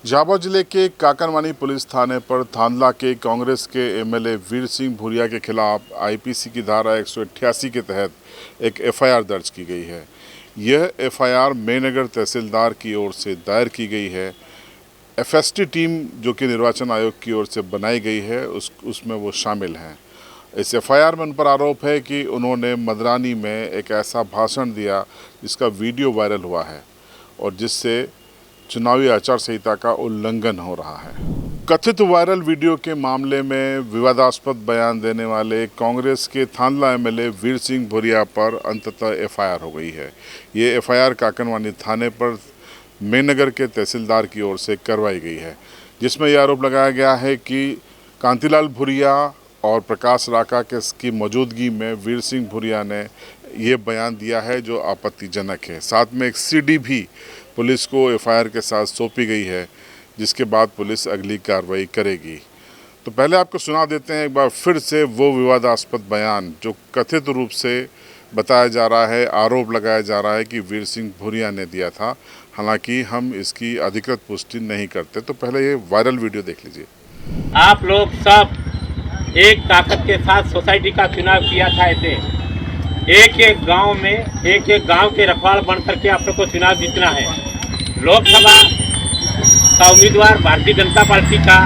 झाबुआ जिले के काकनवानी पुलिस थाने पर थांदला के कांग्रेस के एमएलए वीर सिंह भूरिया के खिलाफ आईपीसी की धारा 188 के तहत एक एफआईआर दर्ज की गई है। यह एफआईआर मेनगर तहसीलदार की ओर से दायर की गई है। एफएसटी टीम जो कि निर्वाचन आयोग की ओर से बनाई गई है उसमें वो शामिल हैं। इस एफआईआर में उन पर आरोप है कि उन्होंने मदरानी में एक ऐसा भाषण दिया जिसका वीडियो वायरल हुआ है और जिससे चुनावी आचार संहिता का उल्लंघन हो रहा है। कथित वायरल वीडियो के मामले में विवादास्पद बयान देने वाले कांग्रेस के थांदला एमएलए वीर सिंह भूरिया पर अंततः एफआईआर हो गई है। ये एफआईआर काकनवानी थाने पर मेनगर के तहसीलदार की ओर से करवाई गई है, जिसमें यह आरोप लगाया गया है कि कांतिलाल भूरिया और प्रकाश राका की मौजूदगी में वीर सिंह भूरिया ने ये बयान दिया है जो आपत्तिजनक है। साथ में एक सीडी भी पुलिस को एफआईआर के साथ सौंपी गई है, जिसके बाद पुलिस अगली कार्रवाई करेगी। तो पहले आपको सुना देते हैं एक बार फिर से वो विवादास्पद बयान जो कथित रूप से बताया जा रहा है, आरोप लगाया जा रहा है कि वीर सिंह भूरिया ने दिया था। हालांकि हम इसकी अधिकृत पुष्टि नहीं करते। तो पहले ये वायरल वीडियो देख लीजिए। आप लोग सब एक ताकत के साथ सोसाइटी का चुनाव किया था। ऐसे एक एक गांव में एक एक गांव के रखवाल बन करके आप लोग को चुनाव जीतना है। लोकसभा का उम्मीदवार भारतीय जनता पार्टी का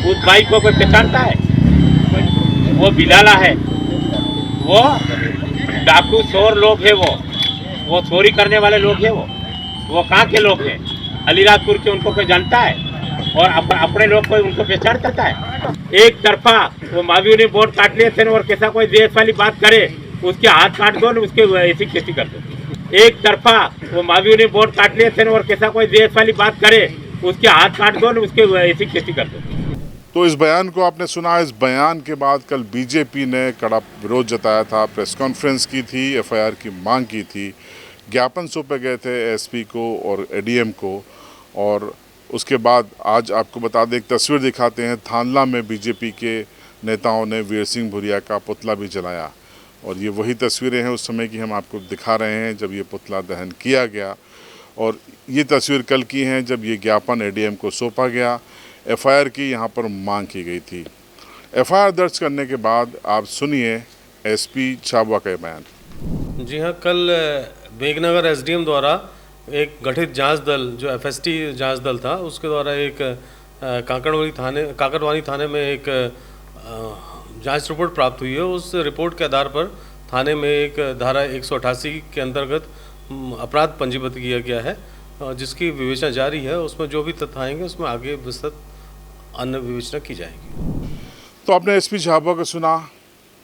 उस भाई को कोई पहचानता है? वो बिलाला है, वो डाकू चोर लोग है, वो चोरी करने वाले लोग हैं। वो कहाँ के लोग हैं? अलीराजपुर के। उनको कोई जानता है? और अपने लोग कोई उनको पहचान करता है? एक तरफा वो मावियों ने वोट काट लिए थे और कैसा कोई देश वाली बात करे उसके हाथ काट दो, उसके ऐसी खेती कर दो। एक तरफा वो मावियों ने वोट काट लिए थे और कैसा कोई देश वाली बात करे उसके हाथ काट दो, उसके ऐसी खेती कर दो। तो इस बयान को आपने सुना। इस बयान के बाद कल बीजेपी ने कड़ा विरोध जताया था, प्रेस कॉन्फ्रेंस की थी, एफआईआर की मांग की थी, ज्ञापन सौंपे गए थे एसपी को और एडीएम को। और उसके बाद आज आपको बता दें, एक तस्वीर दिखाते हैं। थांदला में बीजेपी के नेताओं ने वीर सिंह भूरिया का पुतला भी जलाया और ये वही तस्वीरें हैं उस समय की हम आपको दिखा रहे हैं जब ये पुतला दहन किया गया। और ये तस्वीर कल की हैं जब ये ज्ञापन एडीएम को सौंपा गया। एफआईआर की यहाँ पर मांग की गई थी। एफआईआर दर्ज करने के बाद आप सुनिए एसपी झाबुआ का बयान। जी हाँ, कल मेघनगर एसडीएम द्वारा एक गठित जांच दल जो एफएसटी जांच दल था उसके द्वारा एक काकनवानी थाने में एक जांच रिपोर्ट प्राप्त हुई है। उस रिपोर्ट के आधार पर थाने में एक धारा 188 के अंतर्गत अपराध पंजीबद्ध किया गया है, जिसकी विवेचना जारी है। उसमें जो भी तथ्य आएंगे उसमें आगे विस्तृत अन्य विवेचना की जाएगी। तो आपने एसपी झाबुआ को सुना,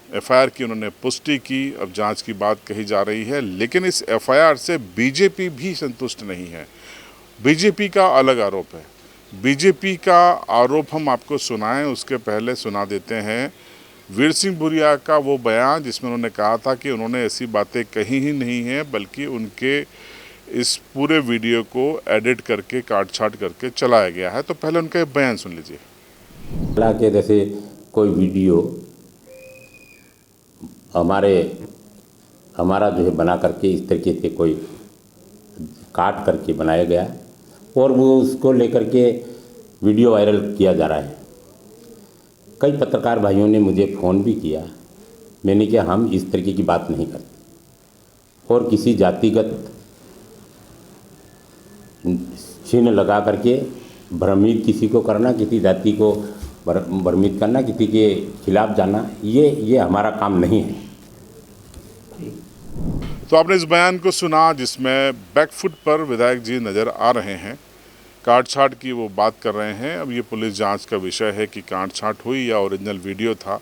एफआईआर की उन्होंने पुष्टि की। अब जांच की बात कही जा रही है, लेकिन इस एफआईआर से बीजेपी भी संतुष्ट नहीं है। बीजेपी का अलग आरोप है। बीजेपी का आरोप हम आपको सुनाएं उसके पहले सुना देते हैं वीर सिंह भूरिया का वो बयान जिसमें उन्होंने कहा था कि उन्होंने ऐसी बातें कही ही नहीं हैं, बल्कि उनके इस पूरे वीडियो को एडिट करके काट छाट करके चलाया गया है। तो पहले उनका बयान सुन लीजिए। हालांकि जैसे कोई वीडियो हमारा जो है बना करके इस तरीके से कोई काट करके बनाया गया और वो उसको लेकर के वीडियो वायरल किया जा रहा है। कई पत्रकार भाइयों ने मुझे फ़ोन भी किया। मैंने कहा हम इस तरीके की बात नहीं करते और किसी जातिगत चिन्ह लगा करके भ्रमित किसी को करना, किसी जाति को भ्रमित करना, किसी के खिलाफ जाना, ये हमारा काम नहीं है। तो आपने इस बयान को सुना जिसमें बैकफुट पर विधायक जी नज़र आ रहे हैं। काट छाट की वो बात कर रहे हैं। अब ये पुलिस जांच का विषय है कि काट छाट हुई या ओरिजिनल वीडियो था।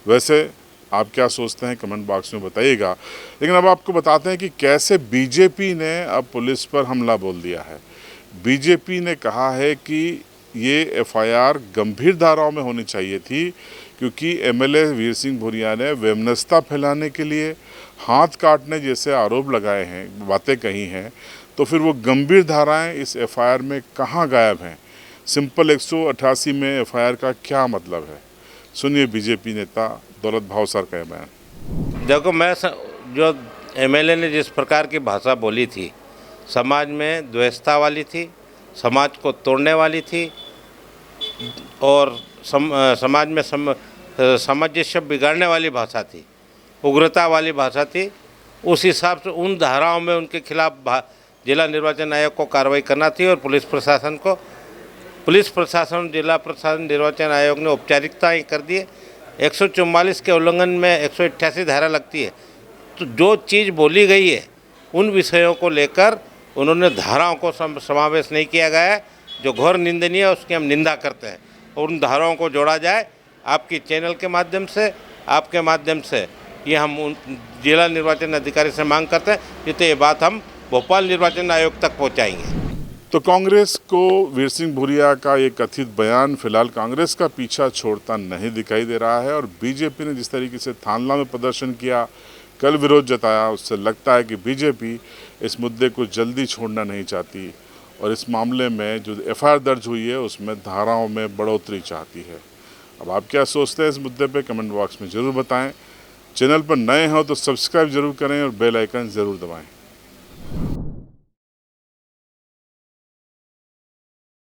वैसे आप क्या सोचते हैं कमेंट बॉक्स में बताइएगा। लेकिन अब आपको बताते हैं कि कैसे बीजेपी ने अब पुलिस पर हमला बोल दिया है। बीजेपी ने कहा है कि ये एफआईआर गंभीर धाराओं में होनी चाहिए थी, क्योंकि एमएलए वीर सिंह भूरिया ने वैमनस्यता फैलाने के लिए हाथ काटने जैसे आरोप लगाए हैं, बातें कही हैं। तो फिर वो गंभीर धाराएं इस एफआईआर में कहाँ गायब हैं? सिंपल 188 में एफआईआर का क्या मतलब है? सुनिए बीजेपी नेता दौलत भावसर का बयान। देखो, जो एमएलए ने जिस प्रकार की भाषा बोली थी, समाज में द्वेषता वाली थी समाज को तोड़ने वाली थी और समाज में सामंजस्य बिगाड़ने वाली भाषा थी, उग्रता वाली भाषा थी। उस हिसाब से उन धाराओं में उनके खिलाफ जिला निर्वाचन आयोग को कार्रवाई करना थी और पुलिस प्रशासन जिला प्रशासन निर्वाचन आयोग ने औपचारिकताएं कर दी है। 144 के उल्लंघन में 188 धारा लगती है। तो जो चीज़ बोली गई है उन विषयों को लेकर उन्होंने धाराओं को समावेश नहीं किया गया है, जो घोर निंदनीय है, उसकी हम निंदा करते हैं और उन धाराओं को जोड़ा जाए आपकी चैनल के माध्यम से, आपके माध्यम से। ये हम जिला निर्वाचन अधिकारी से मांग करते हैं, जिससे ये बात हम भोपाल निर्वाचन आयोग तक पहुंचाएंगे। तो कांग्रेस को वीर सिंह भूरिया का ये कथित बयान फिलहाल कांग्रेस का पीछा छोड़ता नहीं दिखाई दे रहा है और बीजेपी ने जिस तरीके से थानला में प्रदर्शन किया, कल विरोध जताया, उससे लगता है कि बीजेपी इस मुद्दे को जल्दी छोड़ना नहीं चाहती और इस मामले में जो एफआईआर दर्ज हुई है उसमें धाराओं में बढ़ोतरी चाहती है। अब आप क्या सोचते हैं इस मुद्दे पे कमेंट बॉक्स में ज़रूर बताएं। चैनल पर नए हो तो सब्सक्राइब जरूर करें और बेल आइकन ज़रूर दबाएं।